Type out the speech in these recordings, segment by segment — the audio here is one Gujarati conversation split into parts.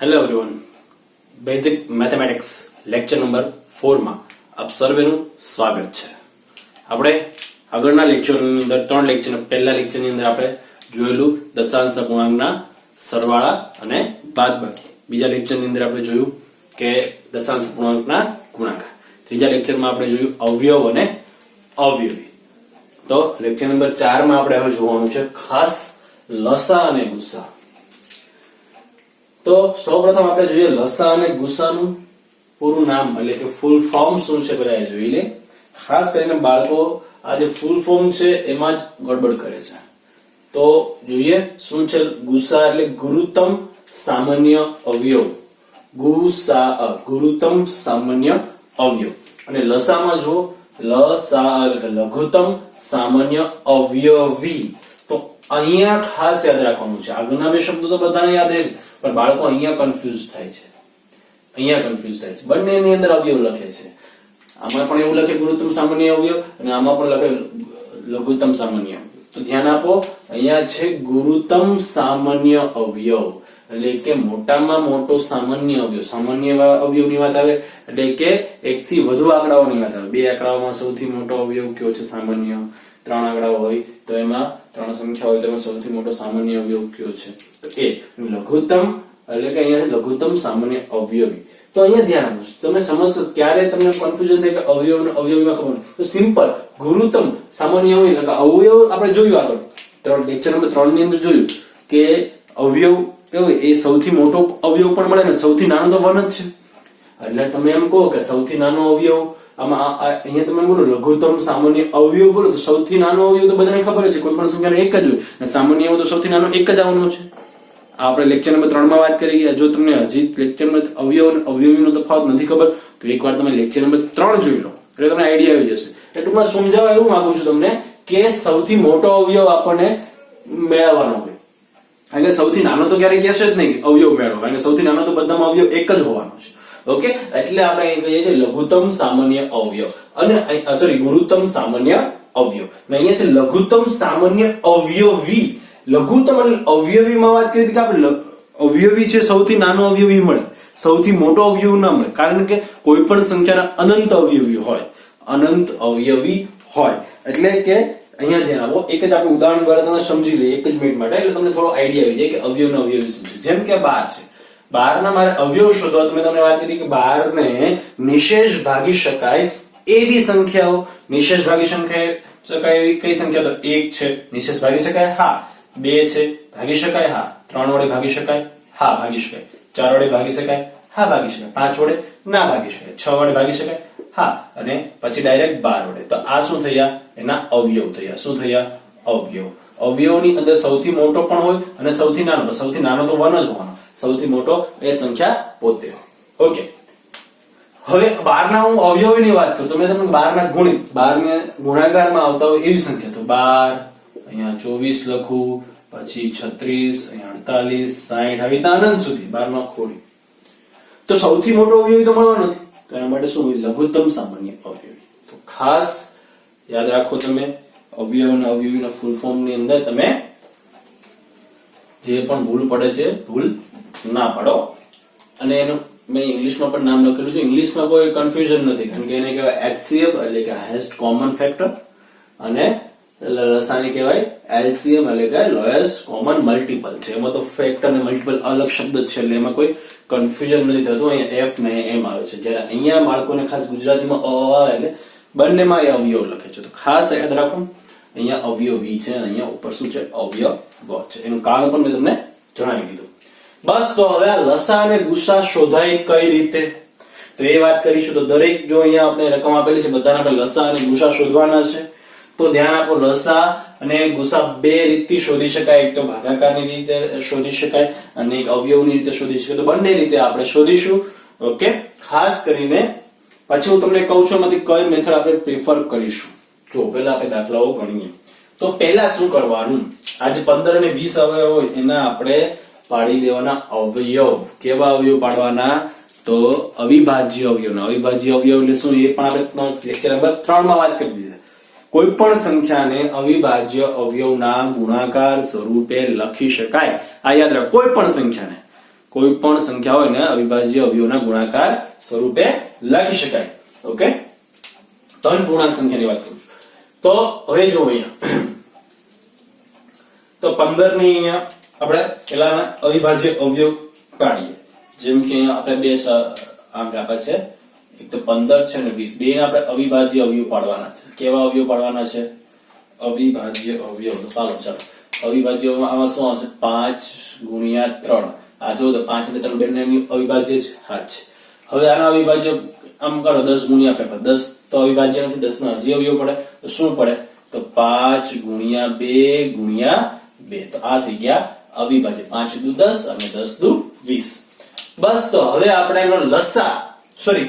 Hello everyone, basic mathematics lecture number 4 માં આપ સર્વેનું સ્વાગત છે. આપણે આગળના લેક્ચરની અંદર ત્રણ લેક્ચરના પહેલા લેક્ચરની અંદર આપણે જોયેલું દશાંશ અપૂર્ણાંકના સરવાળા અને બાદબાકી. બીજા લેક્ચરની અંદર આપણે જોયું કે દશાંશ અપૂર્ણાંકના ગુણાકાર. ત્રીજા લેક્ચરમાં આપણે જોયું અવયવ અને અવયવી. તો લેક્ચર નંબર 4 માં આપણે હવે જોવાનું છે ખાસ લસા અને ગુસા. તો સૌપ્રથમ આપણે જોઈએ લસા અને ગુસાનું પૂરું નામ એટલે કે ફૂલ ફોર્મ શું છે બધા જોઈ લે. ખાસ કરીને બાળકો આ જે ફૂલ ફોર્મ છે એમાં જ ગડબડ કરે છે. તો જોઈએ શું છે ગુસા એટલે ગુરુત્તમ સામાન્ય અવયવ. ગુસા ગુરુત્તમ સામાન્ય અવયવ. અને લસામાં જો લસા એટલે લઘુત્તમ સામાન્ય અવયવી. તો અહીંયા ખાસ યાદ રાખવાનું છે. આગળના બે શબ્દો તો બધાને યાદ છે પણ બાળકો અહીંયા કન્ફ્યુઝ થાય છે. બંનેની અંદર અવયવ લખે છે. આમાં પણ એવું લખે ગુરુત્તમ સામાન્ય અવયવ અને આમાં પણ લખે લઘુત્તમ સામાન્ય અવયવ. તો ધ્યાન આપો, અહીંયા છે ગુરુત્તમ સામાન્ય અવયવ એટલે કે મોટામાં મોટો સામાન્ય અવયવ. સામાન્ય અવયવની વાત આવે એટલે કે એક થી વધુ આંકડાઓની વાત આવે. બે આંકડાઓમાં સૌથી મોટો અવયવ કયો છે સામાન્ય. ત્રણ આંકડાઓ હોય તો એમાં ત્રણ સંખ્યા હોય તો એમાં સૌથી મોટો સામાન્ય અવયવ કયો છે તો એ લઘુત્તમ એટલે કે અહીંયા લઘુત્તમ સામાન્ય અવયવી. તો અહીંયા ધ્યાન આપો, તમે સમજશો ક્યારે તમને કન્ફ્યુઝન થાય કે અવયવ અને અવયવીમાં ખબર. તો સિમ્પલ ગુરુત્તમ સામાન્ય અવયવ એટલે અવયવ આપણે જોયું આગળ લેક્ચર નંબર 3 ની અંદર જોયું કે અવયવ કેવો એ સૌથી મોટો અવયવ પણ મળે ને સૌથી નાનો તો 1 જ છે. એટલે તમે એમ કહો કે સૌથી નાનો અવયવ આમાં અહીંયા તમે બોલો લઘુત્તમ સામાન્ય અવયવ બોલો તો સૌથી નાનો અવયવ તો બધાને ખબર છે કોઈ પણ સંખ્યાનો એક જ હોય અને સામાન્ય અવયવ તો સૌથી નાનો એક જ આવવાનો છે. આપણે લેક્ચર નંબર 3 માં વાત કરી ગયા. જો તમને હજી લેક્ચર નંબર અવયવ અને અવયવીનો તફાવત નથી ખબર તો એકવાર તમે લેક્ચર નંબર 3 જોઈ લો એટલે તમને આઈડિયા આવી જશે. એટલું સમજાવવા એવું માંગુ છું તમને કે સૌથી મોટો અવયવ આપણને મેળવવાનો હોય. કારણ કે સૌથી નાનો તો ક્યારેય કહેશે જ નહીં અવયવ મેળવો, કારણ કે સૌથી નાનો તો બધામાં અવયવ એક જ હોવાનો છે. ઓકે, એટલે આપણે અહીં કહીએ છીએ લઘુત્તમ સામાન્ય અવયવ અને સોરી ગુરુત્તમ સામાન્ય અવયવ. અને અહીંયા છે લઘુત્તમ સામાન્ય અવયવી. લઘુત્તમ એટલે અવયવીમાં વાત કરી કે આપણે અવયવી છે સૌથી નાનો અવયવી મળે, સૌથી મોટો અવયવ ના મળે. કારણ કે કોઈ પણ સંખ્યાના અનંત અવયવી હોય, અનંત અવયવી હોય. એટલે કે અહીંયા ધ્યાન આપો, એક જ આપણે ઉદાહરણ દ્વારા તમે સમજી લઈએ એક જ મિનિટ માટે એટલે તમને થોડો આઈડિયા આવી જાય કે અવયવ ને અવયવી સમજો. જેમ કે 12 છે, 12 ના મારે અવયવ શોધવા તો મેં તમને વાત કરી કે 12 ને નિશેષ ભાગી શકાય એવી સંખ્યાઓ. નિશેષ ભાગી શકાય એવી કઈ સંખ્યા તો 1 છે નિશેષ ભાગી શકાય, હા. 2 છે ભાગી શકાય, હા. 3 વડે ભાગી શકાય, હા ભાગી શકાય. 4 વડે ભાગી શકાય, હા ભાગી શકાય. 5 વડે ના ભાગી શકાય. 6 વડે ભાગી શકાય, હા. અને પછી ડાયરેક્ટ 12 વડે. તો આ શું થયા એના અવયવ થયા. શું થયા? અવયવ. અવયવની અંદર સૌથી મોટો પણ હોય અને સૌથી નાનો. સૌથી નાનો તો 1 જ હોવાનો, સૌથી મોટો એ સંખ્યા પોતે હોય. ઓકે, હવે 12 ના હું અવયવીની વાત કરું તો મેં તમને 12 ના ગુણિત 12 ને ગુણાકારમાં આવતા હોય એવી સંખ્યા તો 12 અહીંયા 24 લખું, પછી 36 અહીંયા 48 60 આવી રીતે અનંત સુધી 12 નો ખોડી. તો સૌથી મોટો અવયવી તો મળવાનો નથી. તો એના માટે શું હોય? લઘુત્તમ સામાન્ય અવયવી. તો ખાસ યાદ રાખો તમે અવયવ અને અવયવીના ફૂલ ફોર્મ ની અંદર તમે જે પણ ભૂલ પડે છે ભૂલ ના પાડો. અને એનું મેં ઇંગ્લિશમાં પણ નામ લખેલું છે. ઇંગ્લિશમાં કોઈ કન્ફ્યુઝન નથી કારણ કે એને કહેવાય HCF એટલે કે હાઈએસ્ટ કોમન ફેક્ટર અને લસાને કહેવાય LCM એટલે કે લોએસ્ટ કોમન મલ્ટીપલ છે. એમાં તો ફેક્ટર અને મલ્ટીપલ અલગ શબ્દ છે એટલે એમાં કોઈ કન્ફ્યુઝન નથી થતું. અહીંયા F ને M આવે છે. જ્યારે અહીંયા બાળકોને ખાસ ગુજરાતીમાં અ આવે એટલે બંનેમાં એ અવયવ લખે છે. તો ખાસ યાદ રાખો અહીંયા અવયવી છે, અહીંયા ઉપર શું છે? અવયવ છે. એનું કારણ પણ મેં તમને જણાવી દીધું. બસ, તો હવે આ લસા અને ગુસા શોધાય કઈ રીતે તો એ વાત કરીશું. તો દરેક જો અહીંયા આપણે રકમ આપેલી છે બધાના આપણે લસા અને ગુસા શોધવાના છે. તો ધ્યાન આપો, લસા અને ગુસા બે રીતથી શોધી શકાય. એક તો ભાગાકારની રીતે શોધી શકાય અને એક અવયવની રીતે શોધી શકાય. તો બંને રીતે આપણે શોધીશું. ઓકે, ખાસ કરીને પછી હું તમને કહું છું એમાંથી કઈ મેથડ આપણે પ્રિફર કરીશું. જો પહેલા આપણે દાખલાઓ ગણીએ તો પહેલા શું કરવાનું? આજે 15 અને 20 અવયવ હોય એના આપણે પાડી દેવાના અવયવ. કેવા અવયવ પાડવાના? તો અવિભાજ્ય અવયવના. અવિભાજ્ય અવયવ એટલે શું? એ પણ આપણે લેક્ચર નંબર 3 માં વાત કરી દીધી. કોઈ પણ સંખ્યાને અવિભાજ્ય અવયવના ગુણાકાર સ્વરૂપે લખી શકાય. આ યાદ રાખો, કોઈ પણ સંખ્યાને કોઈ પણ સંખ્યા હોય ને અવિભાજ્ય અવયવોના ગુણાકાર સ્વરૂપે લખી શકાય. ઓકે, 3 પૂર્ણાંક સંખ્યાની વાત કરું છું. તો હવે જો અહીંયા તો 15 ની અહીંયા આપણે પેલાના અવિભાજ્ય અવયવ કાઢીએ. જેમ કે અહીંયા આપણે બે આંક આપ્યા છે, એક તો 15 છે અને 20. બે આપણે અવિભાજ્ય અવયવ પાડવાના છે. કેવા અવયવ પાડવાના છે? અવિભાજ્ય અવયવ. તો ચાલો અવિભાજ્ય આમાં શું આવશે? 5 ગુણ્યા 3. આ જો તો 5 અને 3 બંનેની અવિભાજ્ય છે. હા છે. હવે આના અવિભાજ્ય આમ કરો 10 ગુણ્યા 10 તો અવિભાજ્ય નથી, 10 નો હજી અવયવ પડે તો શું પડે? તો 5 ગુણ્યા 2 ગુણ્યા 2. તો આ થઈ ગયા અવિભાજ્ય. 5 દુ 10 અને 10 દુ 20. બસ તો હવે આપણે એનો લસા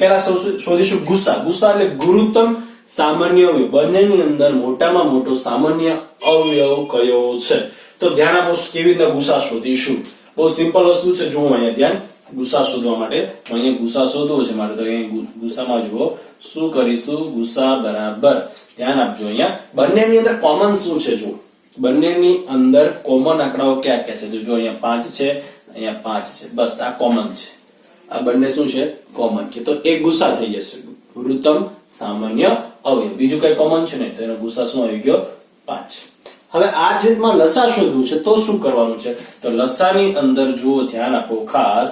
પેલા શોધીશું ગુસા. ગુસા એટલે ગુરુત્તમ સામાન્ય અવયવ. બંનેની અંદર મોટામાં મોટો સામાન્ય અવયવ કયો છે? તો ધ્યાન આપો કેવી રીતના ગુસા શોધીશું. બહુ સિમ્પલ વસ્તુ છે. જુઓ અહીંયા ધ્યાન, ગુસા શોધવા માટે અહીંયા ગુસા શોધવો છે મારે તો અહીંયા ગુસામાં જુઓ શું કરીશું? ગુસા બરાબર ધ્યાન આપજો. અહીંયા બંનેની અંદર કોમન શું છે? જુઓ બંનેની અંદર કોમન આંકડાઓ ક્યાં ક્યાં છે? તો જો અહીંયા 5 છે, અહીંયા 5 છે. બસ આ કોમન છે. આ બંને શું છે? કોમન છે. તો એક ગુસા થઈ જશે, ગુરુત્તમ સામાન્ય અવયવ. બીજું કઈ કોમન છે નહીં, તો એનો ગુસા શું આવી ગયો? 5. હવે આ જ રીતમાં લસા શોધવું છે તો શું કરવાનું છે? તો લસાની અંદર જુઓ ધ્યાન આપો ખાસ,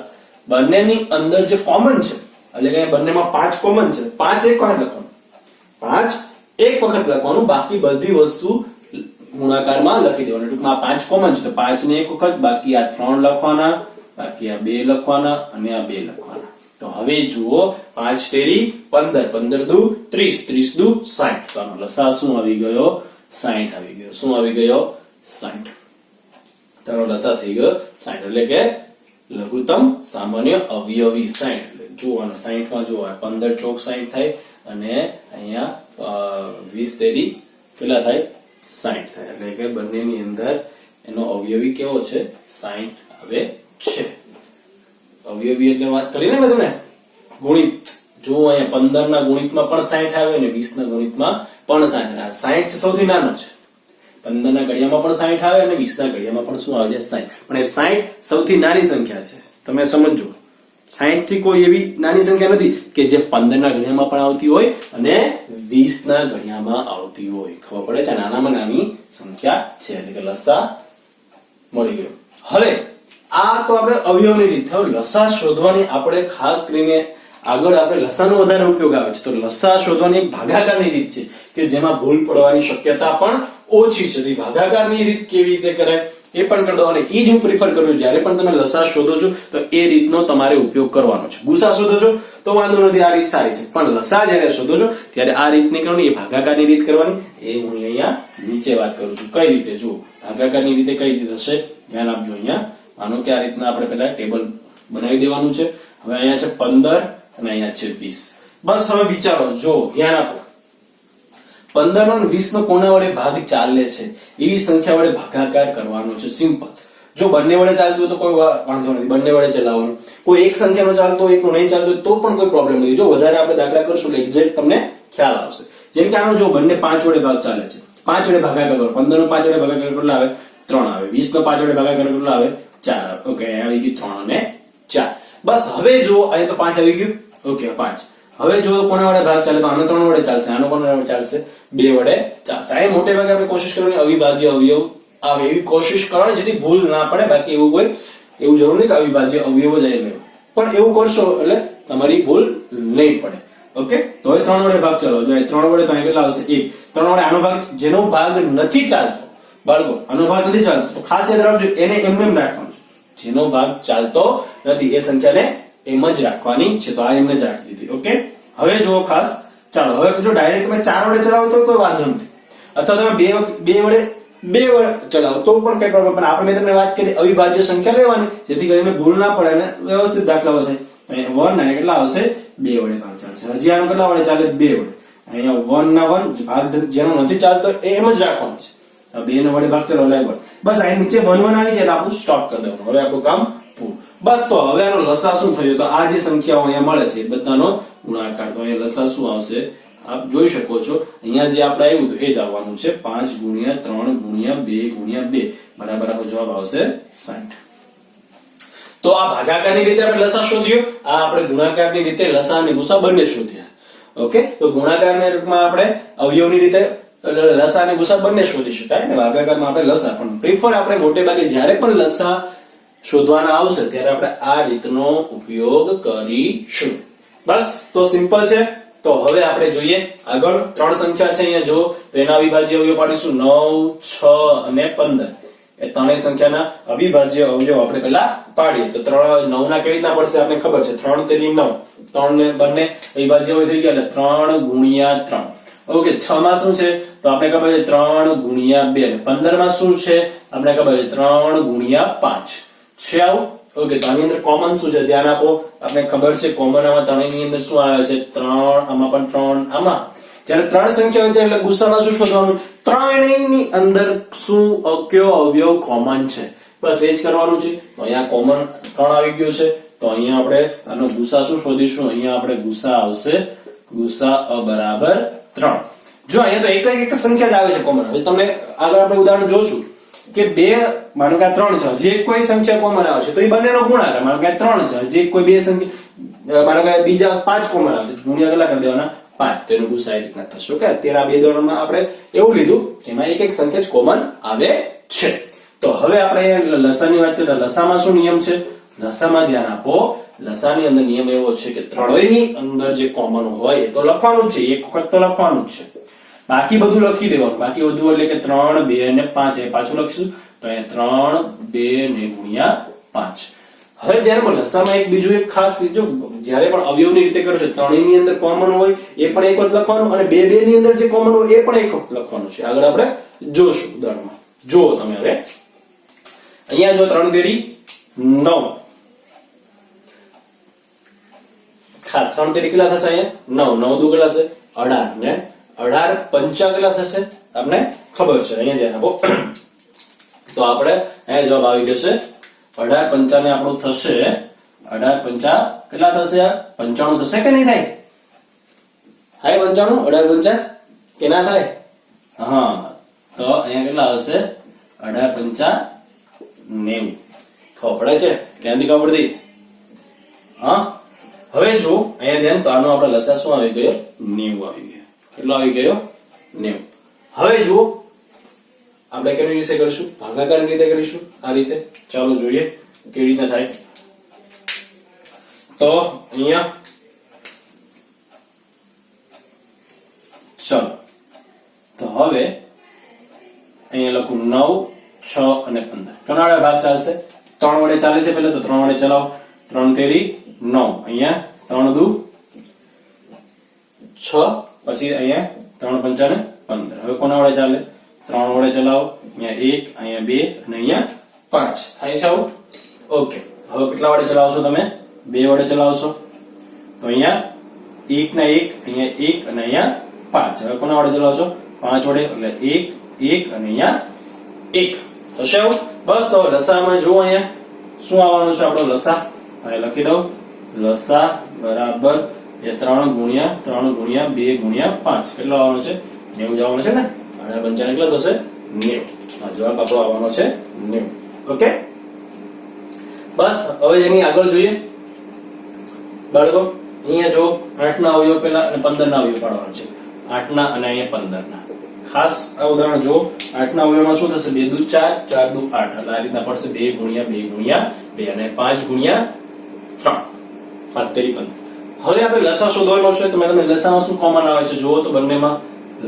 બંનેની અંદર જે કોમન છે એટલે કે બંનેમાં 5 કોમન છે. 5 એક વખત લખવાનું, 5 એક વખત લખવાનું, બાકી બધી વસ્તુ ગુણાકારમાં લખી દેવાનું. ટૂંકમાં 5 કોમન છે તો 5 ને એક વખત, બાકી આ 3 લખવાના, બાકી આ 2 લખવાના અને આ 2 લખવાના. તો હવે જુઓ 5 તેરી 15, 15 દુ 30, 30 દુ 60. તો આનો લસા શું આવી ગયો? 60 આવી ગયો. શું આવી ગયો? 60. તારો લસા થઈ ગયો 60. એટલે કે લઘુત્તમ સામાન્ય અવયવી 60. એટલે જુઓ અને 60 માં જુઓ 15 ચોક 60 થાય અને અહીંયા 20 તેરી કેટલા થાય? 60 થાય. એટલે કે બંનેની અંદર એનો અવયવી કેવો છે? 60 આવે છે. અવયવી એટલે વાત કરીને મેં તમને ગુણિત. જો અહીંયા 15 ના ગુણિતમાં પણ 60 આવે અને 20 ના ગુણિતમાં પણ 60 આવે. 60 છે સૌથી નાનો છે. 15 ના ઘડિયામાં પણ 60 આવે અને 20 ના ઘડિયામાં પણ શું આવે છે? 60. પણ એ 60 સૌથી નાની સંખ્યા છે. તમે સમજો 60 થી કોઈ એવી નાની સંખ્યા નથી કે જે 15 ના ઘડિયામાં પણ આવતી હોય અને 20 ના ઘડિયામાં આવતી હોય. ખબર પડે છે? નાનામાં નાની સંખ્યા છે. એટલે કે લસા મળી ગયો. હવે આ તો આપણે અવયવની રીત. હવે લસા શોધવાની આપણે ખાસ કરીને આગળ આપણે લસાનો વધારે ઉપયોગ આવે છે. તો લસા શોધવાની એક ભાગાકારની રીત છે કે જેમાં ભૂલ પડવાની શક્યતા પણ ઓછી છે. ભાગાકારની રીત કેવી રીતે કરાય એ પણ કરી દો. અને એ જ હું પ્રિફર કરું છું. જ્યારે પણ તમે લસા શોધો છો તો એ રીતનો તમારે ઉપયોગ કરવાનો છે. ગુસા શોધો છો તો વાંધો નથી, આ રીત સારી છે. પણ લસા જ્યારે શોધો છો ત્યારે આ રીત નહીં કરવાની, એ ભાગાકારની રીત કરવાની. એ હું અહીંયા નીચે વાત કરું છું. કઈ રીતે? જુઓ ભાગાકારની રીતે કઈ રીતે થશે ધ્યાન આપજો. અહીંયા માનો કે આ રીતના આપણે પહેલા ટેબલ બનાવી દેવાનું છે. હવે અહીંયા છે 15 અને અહીંયા છે 20. બસ હવે વિચારો, જો ધ્યાન આપો, 15 અને 20 નો કોના વડે ભાગ ચાલે છે એવી સંખ્યા વડે ભાગાકાર કરવાનો છે. સિમ્પલ. જો બંને વડે ચાલતું હોય તો કોઈ વાંધો નથી, બંને વડે ચલાવવાનું. કોઈ એક સંખ્યાનો ચાલતો હોય, એકનો નહીં ચાલતો હોય તો પણ કોઈ પ્રોબ્લેમ નથી. જો વધારે આપણે દાખલા કરશું એટલે એક્ઝેક્ટ તમને ખ્યાલ આવશે. જેમ કે આનો જો બંને 5 વડે ભાગ ચાલે છે, 5 વડે ભાગાકાર કરો. 15 નો 5 વડે ભાગાકાર કેટલો આવે? 3 આવે. 20 નો 5 વડે ભાગાકાર કેટલો આવે? 4 આવે. ઓકે, આવી ગયું 3 અને 4. બસ હવે જો અહીં તો 5 આવી ગયું. ઓકે 5. હવે જો કોના વડે ભાગ ચાલે તો આનો 3 વડે ચાલશે, આનો કોના વડે ચાલશે? 2 વડે ચાલશે. આ મોટે ભાગે આપણે કોશિશ કરવાની અવિભાજ્ય અવયવ આવે એવી કોશિશ કરવાની જેથી ભૂલ ના પડે. બાકી એવું જરૂર નહીં કે અવિભાજ્ય અવયવ જ આવી લેવો, પણ એવું કરશો એટલે તમારી ભૂલ નહીં પડે. ઓકે, તો હવે 3 વડે ભાગ ચાલો. જો 3 વડે તો અહીં કેટલા આવશે? 1. 3 વડે આનો ભાગ, જેનો ભાગ નથી ચાલતો બાળકો, આનો ભાગ નથી ચાલતો તો ખાસ યાદ રાખજો, એને એમને એમ રાખવાનું છે. જેનો ભાગ ચાલતો નથી એ સંખ્યાને એમ જ રાખવાની છે. તો આ એમને જ રાખી દીધી. ઓકે, હવે જુઓ ખાસ. ચાલો હવે જો ડાયરેક્ટ તમે 4 વડે ચલાવો તો કોઈ વાંધો નથી, અથવા તમે 2 વડે ચલાવો તો પણ કઈ પ્રોબ્લેમ. પણ આપણે મેં તમને વાત કરી અવિભાજ્ય સંખ્યા લેવાની જેથી કરીને ભૂલ ના પડે અને વ્યવસ્થિત દાખલાઓ થાય. 1 ના કેટલા આવશે? 2 વડે ભાગ ચાલશે. હજી આનો કેટલા વડે ચાલે? 2 વડે. અહીંયા 1 ના 1 ભાગ જેનો નથી ચાલતો એમ જ રાખવાનું છે. 2 ના વડે ભાગ ચાલો લાઈવ. બસ આ નીચે 1 1 આવી જાય આપણું સ્ટોપ કરી દેવાનું. હવે આપણું કામ પૂરું. બસ તો હવે આનો લસા શું થયો? તો આ જે સંખ્યાઓ અહીંયા મળે છે એ બધાનો ગુણાકાર. તો અહીંયા લસા શું આવશે? આપ જોઈ શકો છો અહીંયા જે આપણે આવ્યું તો એ જ આવવાનું છે. 5 ગુણ્યા 3 ગુણ્યા 2 ગુણ્યા 2 બરાબર આપણો જવાબ આવશે 60. તો આ ભાગાકારની રીતે આપણે લસા શોધ્યો, આ આપણે ગુણાકારની રીતે લસા અને ગુસા બંને શોધ્યા. ઓકે, તો ગુણાકારના રૂપમાં આપણે અવયવની રીતે લસા અને ગુસા બંને શોધી શકાય અને ભાગાકારમાં આપણે લસા. પણ પ્રિફર આપણે મોટે ભાગે જ્યારે પણ લસા શોધવાના આવશે ત્યારે આપણે આ રીતનો ઉપયોગ કરીશું. બસ, તો સિમ્પલ છે. તો હવે આપણે જોઈએ આગળ. 3 સંખ્યા છે અહીંયા જો, તો એના અવિભાજ્ય અવયવ પાડીશું 9, 6 અને 15. એ ત્રણેય સંખ્યાના અવિભાજ્ય અવયવ આપણે પહેલા પાડીએ. તો 9 ના કેવી રીતના પડશે આપણે ખબર છે. 3 તેરી 9, 3 ને બંને અવિભાજ્ય અવયવ થઈ ગયા એટલે 3 ગુણ્યા 3. ઓકે, 6 માં શું છે તો આપણે ખબર છે 3 ગુણ્યા 2. 15 માં શું છે આપણે ખબર છે 3 ગુણ્યા 5 છે આવું. ઓકે, તો આની અંદર કોમન શું છે ધ્યાન આપો. આપણે ખબર છે કોમન આમાં ત્રણેયની અંદર શું આવે છે 3, આમાં પણ 3, આમાં. જ્યારે 3 સંખ્યા હોય એટલે ગુસામાં શું શોધવાનું, ત્રણેયની અંદર શું કયો અવયવ કોમન છે, બસ એ જ કરવાનું છે. તો અહીંયા કોમન 3 આવી ગયો છે, તો અહીંયા આપણે આનો ગુસા શું શોધીશું. અહીંયા આપણે ગુસા આવશે ગુસા બરાબર 3. જો અહીંયા તો એક સંખ્યા જ આવે છે કોમન. હવે તમને આગળ આપણે ઉદાહરણ જોશું કે 2 માનો કે 3 છે, જે કોઈ સંખ્યા કોમન આવે છે તો એ બંનેનો ગુણાકાર. માનો કે 3 છે, જે કોઈ બે સંખ્યા માનો કે બીજા 5 કોમન આવે છે, ગુણ્યા કેટલા કરી દેવાના 5. તો એનો ગુસા એ રીતના થશે. ઓકે, અત્યારે આ બે ધોરણમાં આપણે એવું લીધું કે એમાં એક સંખ્યા જ કોમન આવે છે. તો હવે આપણે લસાની વાત કરીએ. લસામાં શું નિયમ છે, લસામાં ધ્યાન આપો. લસાની અંદર નિયમ એવો છે કે ત્રણેયની અંદર જે કોમન હોય એ તો લખવાનું છે, એક વખત તો લખવાનું જ છે. બાકી બધું લખી દેવાનું. બાકી બધું એટલે કે 3, 2 અને 5 એ પાછું લખીશું. તો અહીંયા 3, 2 ને ગુણ્યા 5. હવે ધ્યાનમાં લસામાં એક બીજું એક ખાસ જો જ્યારે પણ અવયવની રીતે કરો છો ત્રણેયની અંદર કોમન હોય એ પણ એક વખત લખવાનું અને બે ની અંદર જે કોમન હોય એ પણ એક વખત લખવાનું છે. આગળ આપણે જોશું ઉદાહરણમાં. જુઓ તમે હવે અહીંયા જો 3 તેરી 9, ખાસ 3 તેરી કેટલા થશે અહીંયા 9, 9 દુ કેટલા છે 18 ને 18 પંચા કેટલા થશે તમને ખબર છે. અહીંયા ધ્યાન આપો. તો આપણે અહીંયા જવાબ આવી જશે 18 પંચા ને આપણું થશે 18 પંચા કેટલા થશે 95 થશે કે નહીં થાય? થાય 95? 18 પંચા કે ના થાય? હા, તો અહીંયા કેટલા હશે 18 પંચા 90. ખબર પડે છે? ક્યાંથી ખબર પડી? હા, હવે જો અહીંયા ધ્યાન. તો આનો આપણે લસા શું આવી ગયો 90 આવી ગયો. કેટલો આવી ગયો 90. હવે જો આપણે કેવી રીતે કરીશું, ભાગાકારની રીતે કરીશું આ રીતે. ચાલો જોઈએ કેવી રીતે થાય. તો અહીંયા ચાલો, તો હવે અહીંયા લખું 9, 6 અને 15. કોના વડે ભાગ ચાલશે? 3 વડે ચાલે છે. પહેલા તો 3 વડે ચલાવો. 3 તેરી 9, અહીંયા 3 દુ 6, પછી અહીંયા 3 પંચા ને 15. હવે કોના વડે ચાલે? 3 વડે ચલાવો. અહીંયા 1, અહીંયા 2 અને અહીંયા 5 થાય છે આવું. ઓકે, હવે કેટલા વડે ચલાવશો તમે? 2 વડે ચલાવશો. તો અહીંયા 1 ના 1, અહીંયા 1 અને અહીંયા 5. હવે કોના વડે ચલાવશો? 5 વડે. એટલે 1, 1 અને અહીંયા 1 થશે આવું. બસ, તો લસામાં જો અહીંયા શું આવવાનું છે આપણો લસા. અહીંયા લખી દઉં લસા બરાબર 3 ગુણ્યા 2 ગુણ્યા 5 કેટલો આવવાનો છે 90 આવવાનો છે ને. 18 પંચા કેટલા થશે 90. આ જવાબ આપણો આવવાનો છે 90. ઓકે, બસ હવે એની આગળ જોઈએ બાળકો. અહીંયા જો 8 ના અવયવ પહેલા અને 15 ના અવયવ પાડવાનો છે. 8 ના અને અહીંયા 15 ના. ખાસ આ ઉદાહરણ જો 8 ના અવયવમાં શું થશે 2 દુ 4, 4 દુ 8. એટલે આ રીતના પડશે 2 ગુણ્યા 2 ગુણ્યા 2 અને 5 ગુણ્યા 3, 5 તેરી 15. હવે આપણે લસા શોધવાનો છે. તો મેં તમને લસામાં શું કોમન આવે છે જુઓ તો બંનેમાં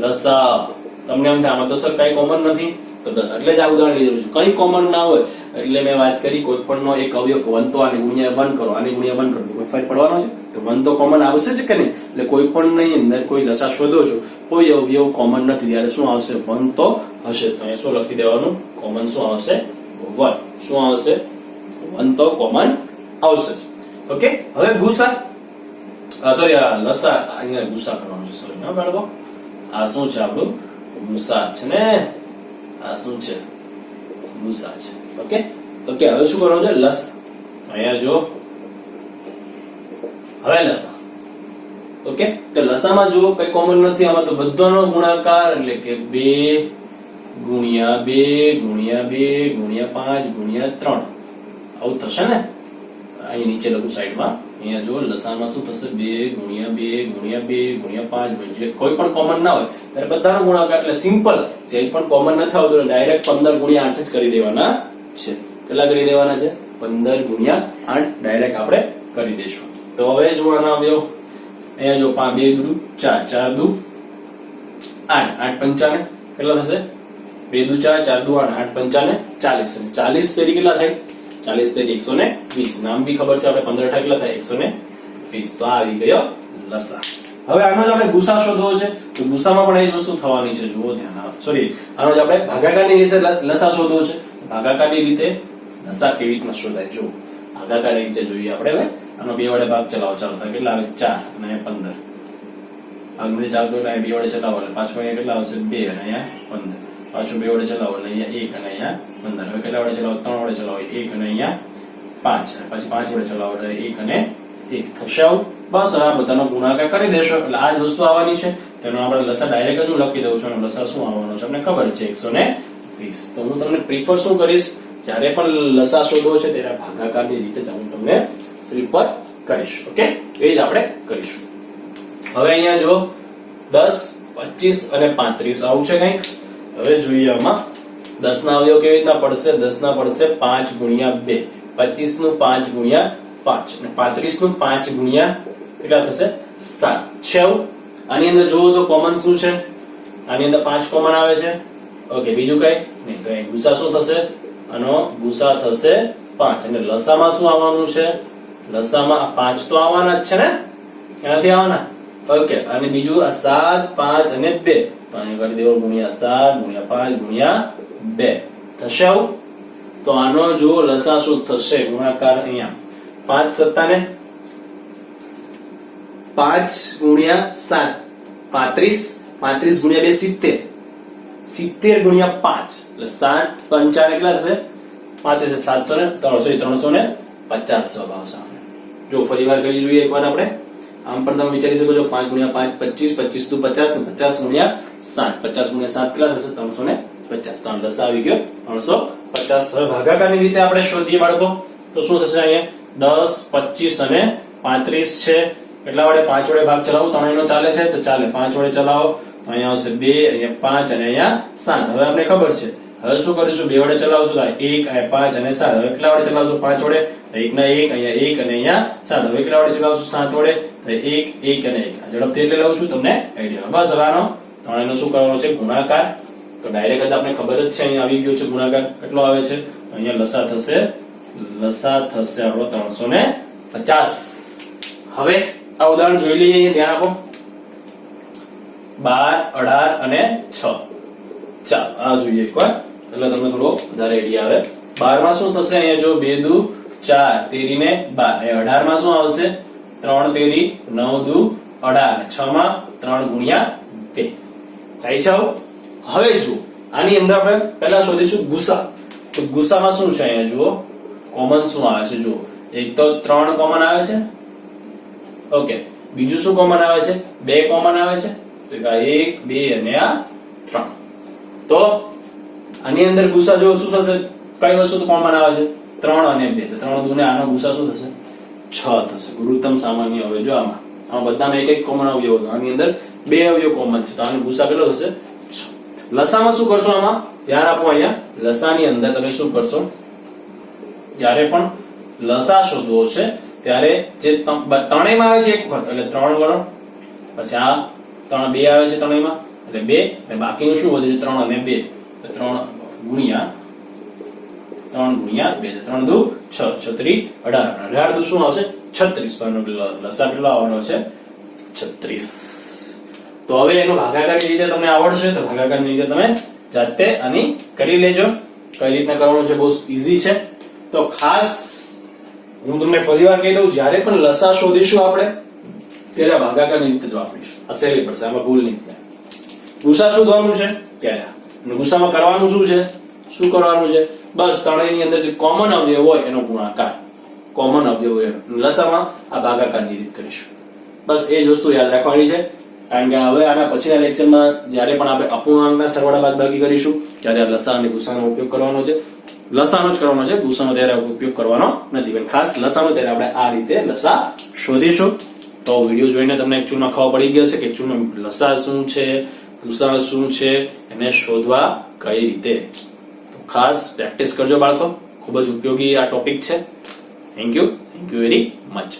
લસા. તમને એમ થાય આમાં તો સર કઈ કોમન નથી, તો એટલે જ આ ઉદાહરણ લીધેલું છે. કઈ કોમન ના હોય એટલે મેં વાત કરી કોઈ પણ નો એક અવયવ 1 તો આને ગુણ્યા 1 કરો, આને ગુણ્યા 1 કરો તો કોઈ ફરક પડવાનો છે? તો 1 તો કોમન આવશે જ કે નહીં. એટલે કોઈ પણ ની અંદર કોઈ લસા શોધો છો કોઈ અવયવ કોમન નથી ત્યારે શું આવશે 1 તો હશે. તો અહીંયા શું લખી દેવાનું કોમન શું આવશે 1. શું આવશે 1 તો કોમન આવશે. ઓકે, હવે ગુસા સોરી લસા અહીંયા ગુસા કરવાનો છે. સોરી હા બાળકો, આ શું છે આપણું ગુસા છે ને. આ શું છે ગુસા છે. ઓકે ઓકે, હવે શું કરવાનું છે લસા. અહીંયા જો હવે લસા. ઓકે, તો લસામાં જો કઈ કોમન નથી આમાં. તો બધાનો ગુણાકાર એટલે કે 2 ગુણ્યા 2 ગુણ્યા 2 ગુણ્યા 5 ગુણ્યા 3 આવું થશે ને. અહીં નીચે લખું સાઈડમાં. અહીંયા જો લસામાં શું થશે 2 ગુણ્યા 2 ગુણ્યા 2 ગુણ્યા 5, જે કોઈ પણ કોમન ના હોય ત્યારે બધાનો ગુણાકાર, એટલે સિમ્પલ જે પણ કોમન નથી આવતું ડાયરેક્ટ 15 ગુણ્યા 8 જ કરી દેવાના છે. કેટલા કરી દેવાના છે? 15 ગુણ્યા 8 ડાયરેક્ટ આપણે કરી દઈશું. તો હવે જોવાના આવ્યો અહીંયા જો 2 દુ 4, 4 દુ 8, 8 પંચાને કેટલા થશે? 2 દુ 4, 4 દુ 8, 8 પંચાને 40. 40 તેરી કેટલા થાય? 40 તેરી 120. નામ બી ખબર છે આપણે. 15 કેટલા થાય? 120. તો આ આવી ગયો લસા. હવે આનો જ આપણે ગુસા શોધવો છે. તો ગુસામાં પણ એ જ વસ્તુ થવાની છે. જુઓ ધ્યાન આપો. સોરી, આનો જ આપણે ભાગાકારની રીતે લસા શોધવો છે. ભાગાકારની રીતે લસા કેવી રીતના શોધાય? જો ભાગાકારની રીતે જોઈએ આપણે. હવે આનો 2 વડે ભાગ ચલાવો. ચાલો કેટલા આવે? 4 અને 15. ભાગને ચાલતો એટલે 2 વડે ચલાવો એટલે પાછું અહીંયા કેટલા આવશે? 2 અને અહીંયા 15. પાછું 2 વડે ચલાવો એટલે અહીંયા 1 અને અહીંયા 15. હવે કેટલા વડે ચલાવો? 3 વડે ચલાવો 1 અને અહીંયા 5. પછી 5 વડે ચલાવો એટલે 1 અને 1 થશે આવું. બસ આ બધાનો ગુણાકાર કરી દેશો એટલે આ જ વસ્તુ આવવાની છે. તેનો આપણે લસા ડાયરેક્ટ જ હું લખી દઉં છું અને લસા શું આવવાનો છે આપણે ખબર છે 120. તો હું તમને પ્રિફર શું કરીશ? જ્યારે પણ લસા શોધવો છે ત્યારે ભાગાકારની રીતે હું તમને પ્રિફર કરીશ. ઓકે, એ જ આપણે કરીશું. હવે અહીંયા જો 10, 25 અને 35 આવું છે કંઈક. હવે જોઈએ આમાં 10 ના અવયવ કેવી રીતના પડશે? 10 ના પડશે 5 ગુણ્યા 2, 25 નું 5 ગુણ્યા 5 અને 35 નું 5 ગુણ્યા કેટલા થશે? 7 છે. આની અંદર જોવો તો કોમન શું છે? આની અંદર 5 કોમન આવે છે. ઓકે, બીજું કઈ નહીં. તો અહીં ગુસા શું થશે? આનો ગુસા થશે 5 અને લસામાં શું આવવાનું છે? લસામાં 5 તો આવવાના જ છે ને, એનાથી આવવાના. ઓકે, અને બીજું આ 7, 5 અને 2 તો અહીંયા કરી દેવો ગુણ્યા 7 ગુણ્યા 5 ગુણ્યા 2 થશે આવું. તો આનો જો લસા શું થશે? ગુણાકાર અહીંયા 5 સત્તાને 5 ગુણ્યા 7 35, 35 ગુણ્યા 2 70, 70 ગુણ્યા 5 એટલે 7 પંચા કેટલા થશે? 35, 350 જવાબ આવશે. જો ફરી વાર કરી જોઈએ એકવાર આપણે. આમ પણ તમે વિચારી શકો છો 5 ગુણ્યા 5 25, 25 નું 50 ને 50 ગુણ્યા 7, 50 ગુણ્યા 7 કેટલા થશે? 350. તો લસા આવી ગયો 350. હવે ભાગાકારની રીતે આપણે શોધીએ બાળકો. તો શું થશે? અહીંયા 10, 25 અને 35 છે. કેટલા વડે? 5 વડે ભાગ ચલાવો. ત્રણેયનો ચાલે છે તો ચાલે. 5 વડે ચલાવો તો અહીંયા આવશે 2, અહીંયા 5 અને અહીંયા 7. હવે આપણે ખબર છે. હવે શું કરીશું? 2 વડે ચલાવશું તો 1, 5 અને 7. હવે કેટલા વડે ચલાવશું? 5 વડે 1 ના 1, અહીંયા 1 અને અહીંયા 7. હવે કેટલા વડે ચલાવશું? 7 વડે તો 1, 1 અને 1. ઝડપથી એટલે લઉં છું તમને આઈડિયા. બસ હવે આનો ત્રણેયનો શું કરવાનો છે? ગુણાકાર. તો ડાયરેક્ટ જ આપણે ખબર જ છે. અહીંયા આવી ગયો છે ગુણાકાર. કેટલો આવે છે? અહીંયા લસા થશે આપણો 350. હવે આ ઉદાહરણ જોઈ લઈએ. ધ્યાન આપો. 12, 18 અને 6. ચાલો આ જોઈએ એકવાર એટલે તમને થોડો વધારે આઈડિયા આવે. 12 માં શું થશે? અહીંયા જો 2 દુ 4, તેરી ને 12. 18 માં શું આવશે? 3 તેરી 9 દુ 18. 6 માં 3 ગુણ્યા 2 થાય છે. હવે જો આની અંદર આપણે પહેલા શોધીશું ગુસા. તો ગુસામાં શું છે? અહીંયા જુઓ કોમન શું આવે છે? જુઓ એક તો 3 કોમન આવે છે. ઓકે, બીજું શું કોમન આવે છે? 2 કોમન આવે છે. તો 1, 2 અને આ 3. તો આની અંદર ગુસા જો શું થશે? કઈ વસ્તુ કોમન આવે છે? 3 અને 2. તો 3 દુ ને આનો ગુસા શું થશે? 6 થશે. ગુરુત્તમ સામાન્ય અવયવ. જો આમાં બધામાં એક કોમન અવયવ હતો. આની અંદર 2 અવયવ કોમન છે તો આનો ગુસા કેટલો થશે? 6. લસામાં શું કરશો? આમાં ધ્યાન આપો. અહીંયા લસાની અંદર તમે શું કરશો? જ્યારે પણ લસા શોધવો છે ત્યારે જે ત્રણેયમાં આવે છે એક વખત એટલે 3 ગણો. પછી આ 3, 2 આવે છે ત્રણેયમાં એટલે 2 અને બાકીનું શું વધે છે? 3 અને 2. 3 ગુણ્યા 2. 3 દુ 6, 36, 18. 18 દુ શું આવશે? 36. તો એનો લસા કેટલો આવવાનો છે? 36. તો હવે એનો ભાગાકારની રીતે તમને આવડશે તો ભાગાકારની રીતે તમે જાતે આની કરી લેજો. કઈ રીતના કરવાનું છે? બહુ ઈઝી છે. તો ખાસ હું તમને ફરીવાર કહી દઉં, જ્યારે પણ લસા શોધીશું આપણે ત્યારે ભાગાકારની રીતે જ વાપરીશું. આ સહેલી પડશે, આમાં ભૂલ નહીં થાય. ગુસા શોધવાનું છે ત્યારે અને ગુસામાં કરવાનું શું છે? શું કરવાનું છે? બસ ત્રણેયની અંદર જે કોમન અવયવ હોય એનો ગુણાકાર. કોમન અવયવ હોય લસામાં આ ભાગાકારની રીત કરીશું. બસ એ જ વસ્તુ યાદ રાખવાની છે. કારણ કે હવે આના પછીના લેક્ચરમાં જ્યારે પણ આપણે અપૂર્ણાંકના સરવાળા બાદબાકી કરીશું ત્યારે આ લસા અને ગુસાનો ઉપયોગ કરવાનો છે. લસાનો જ કરવાનો છે, ગુસાનો ત્યારે ઉપયોગ કરવાનો નથી. પણ ખાસ લસાનો ત્યારે આપણે આ રીતે લસા શોધીશું. તો વિડીયો જોઈને તમને એકચ્યુઅલમાં ખબર પડી ગઈ હશે કે એકચ્યુઅલમાં લસા શું છે, ગુસા શું છે, એને શોધવા કઈ રીતે. તો ખાસ પ્રેક્ટિસ કરજો બાળકો, ખૂબ જ ઉપયોગી આ ટોપિક છે. Thank you very much.